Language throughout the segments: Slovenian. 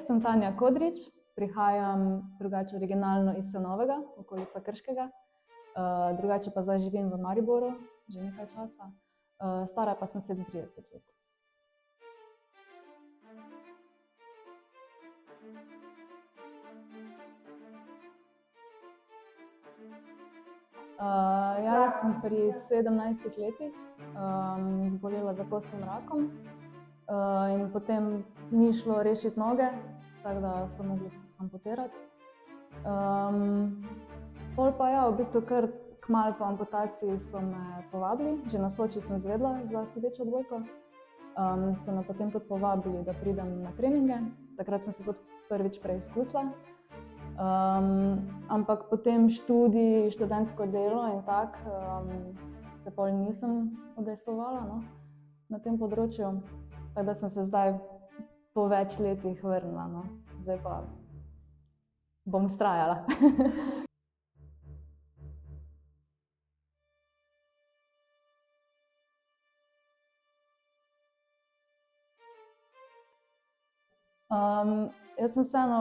sem Tanja Kodrič, prihajam drugače originalno iz Senovega, okolica Krškega. Drugače pa zdaj živim v Mariboru že nekaj časa. Stara pa sem 37 let. Jaz sem pri 17 letih zbolela za kostnim rakom in potem ni šlo rešiti noge, tako da so mogli amputirati. Pol pa ja, v bistvu kar kmalu po amputaciji so me povabili, že na Soči sem izvedela za sedečo odbojko. So me potem tudi povabili, da pridem na treninge. Takrat sem se tudi prvič preizkusila. Ampak potem študij, študentsko delo in se pol nisem udejstvovala na tem področju. Tako da sem se zdaj po več letih vrnila. Zdaj pa bom vztrajala. Jaz sem vseeno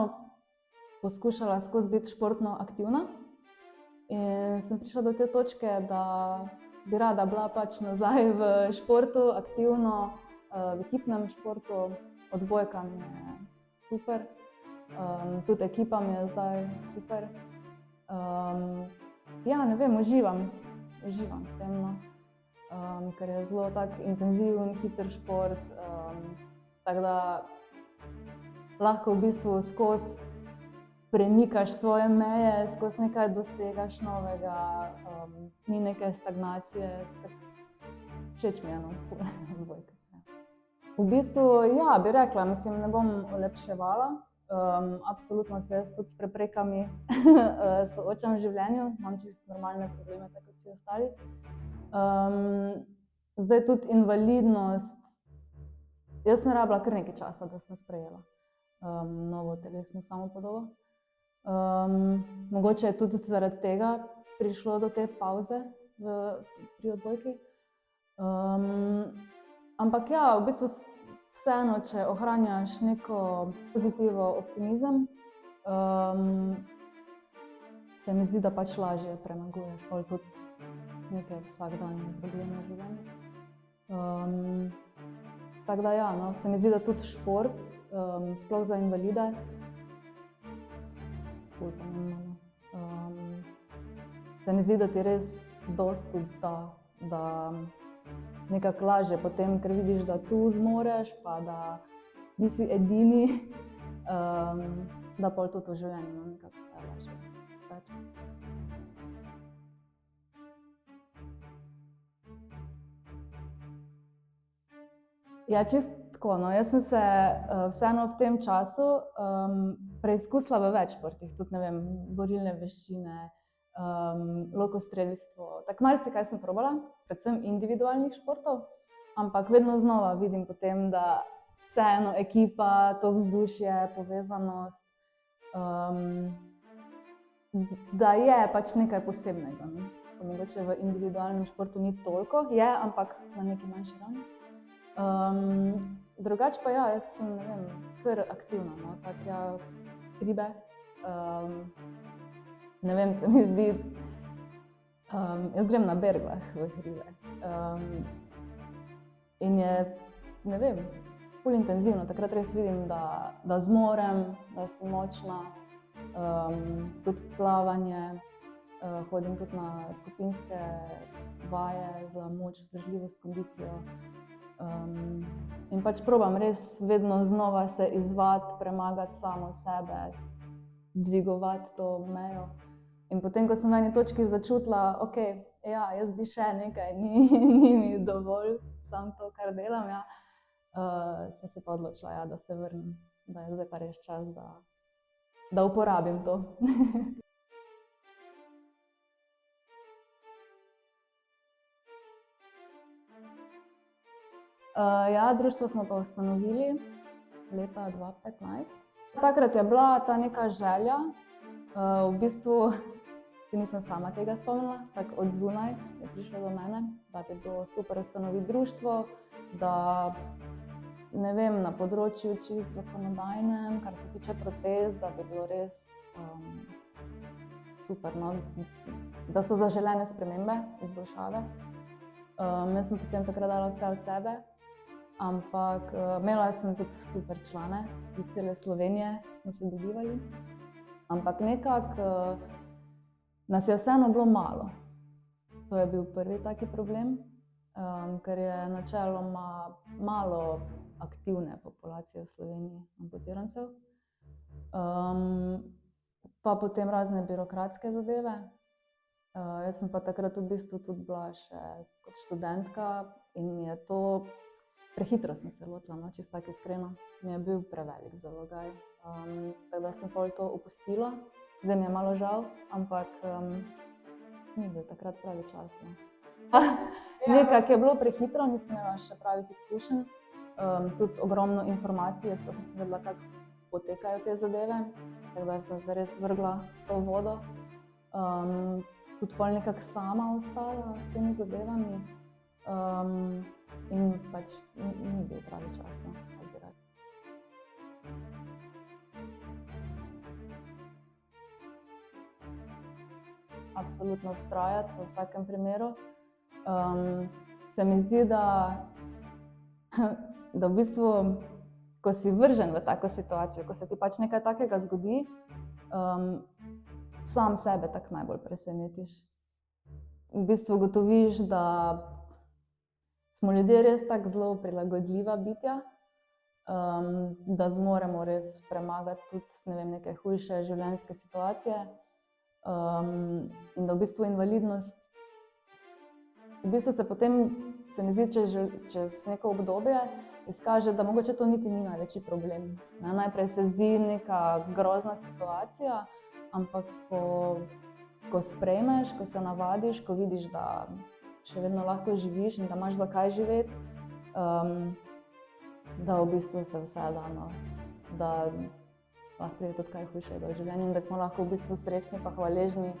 poskušala skozi biti športno aktivna in sem prišla do te točke, da bi rada bila pač nazaj v športu, aktivno, v ekipnem športu. Odbojka mi je super, tudi ekipa mi je zdaj super. Ja, ne vem, uživam v tem, ker je zelo tak intenziven, hiter šport, tako da lahko v bistvu skozi premikaš svoje meje, skozi nekaj dosegaš novega, ni neke stagnacije. Všeč mi je odbojka. V bistvu, ja, bi rekla, mislim, ne bom olepševala. Absolutno se jaz tudi s preprekami soočam v življenju, imam čisto normalne probleme, tako kot vsi ostali. Zdaj tudi invalidnost, jaz sem rabila kar nekaj časa, da sem sprejela novo telesno samopodobo. Mogoče je tudi zaradi tega prišlo do te pavze pri odbojki. Ampak ja, v bistvu vseeno, če ohranjaš neko pozitivo, optimizem, se mi zdi, da pač lažje premaguješ pol tudi neke vsakdanje probleme v življenju. Tako da ja, se mi zdi, da tudi šport, sploh za invalide, ful pomembno. Se mi zdi, da ti res dosti da nekako lažje potem, ker vidiš, da tu zmoreš, pa da nisi edini, da pol tudi v življenju nekako vse lažje steče. Ja, čisto tako, jaz sem se vseeno v tem času preizkusila v več športih, tudi ne vem, borilne veščine, lokostrelstvo, tako marsikaj sem probala, predvsem individualnih športov, ampak vedno znova vidim potem, da vseeno ekipa, to vzdušje, povezanost, da je pač nekaj posebnega. Mogoče v individualnem športu ni toliko, je, ampak na neki manjši ravni. Drugače pa ja, jaz sem, ne vem, kar aktivna, tako ja, hribe, ne vem, se mi zdi, jaz grem na Berglah v hribe in je, ne vem, ful intenzivno, takrat res vidim, da zmorem, da sem močna, tudi plavanje, hodim tudi na skupinske vaje za moč, vzdržljivost, kondicijo. In pač probam res vedno znova se izzvati, premagati samo sebe, dvigovati to mejo. In potem, ko sem v eni točki začutila, okej, ja, jaz bi še nekaj, ni mi dovolj samo to, kar delam, ja, sem se pa odločila, ja, da se vrnem, da je zdaj pa res čas, da uporabim to. Ja, društvo smo pa ustanovili leta 2015. Takrat je bila ta neka želja, v bistvu si nisem sama tega spomnila, tako od zunaj je prišlo do mene, da bi bilo super ustanoviti društvo, da ne vem, na področju čisto zakonodajnem, kar se tiče protez, da bi bilo res super, no, da so zaželene spremembe, izboljšave. Jaz sem potem takrat dala vse od sebe, ampak imela sem tudi super člane iz cele Slovenije, smo se dobivali, ampak nekako nas je vseeno bilo malo. To je bil prvi taki problem, ker je načeloma malo aktivne populacije v Sloveniji amputirancev. Pa potem razne birokratske zadeve. Jaz sem pa takrat v bistvu tudi bila še kot študentka in mi je to, prehitro sem se lotila, no, čisto tako iskreno, mi je bil prevelik zalogaj. Tako da sem pol to opustila, zdaj mi je malo žal, ampak ni bil takrat pravi čas, no. Nekako je bilo prehitro, nisem imela še pravih izkušenj, tudi ogromno informacij, jaz sploh nisem vedela, kako potekajo te zadeve, tako da sem se res vrgla v to vodo. Tudi pol nekako sama ostala s temi zadevami in pač ni bil pravi čas, no, kako bi rekla. Absolutno vztrajati v vsakem primeru. Se mi zdi, da v bistvu, ko si vržen v tako situacijo, ko se ti pač nekaj takega zgodi, sam sebe tako najbolj presenetiš. V bistvu ugotoviš, da smo ljudje res tako zelo prilagodljiva bitja, da zmoremo res premagati tudi, ne vem, neke hujše življenjske situacije, in da v bistvu invalidnost, v bistvu se potem, se mi zdi, čez neko obdobje izkaže, da mogoče to niti ni največji problem. Najprej se zdi neka grozna situacija, ampak ko sprejmeš, ko se navadiš, ko vidiš, da še vedno lahko živiš in da imaš zakaj živeti, da v bistvu se vse da, no, da lahko pride tudi kaj hujšega v življenju in da smo lahko v bistvu srečni pa hvaležni,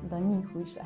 da ni hujše.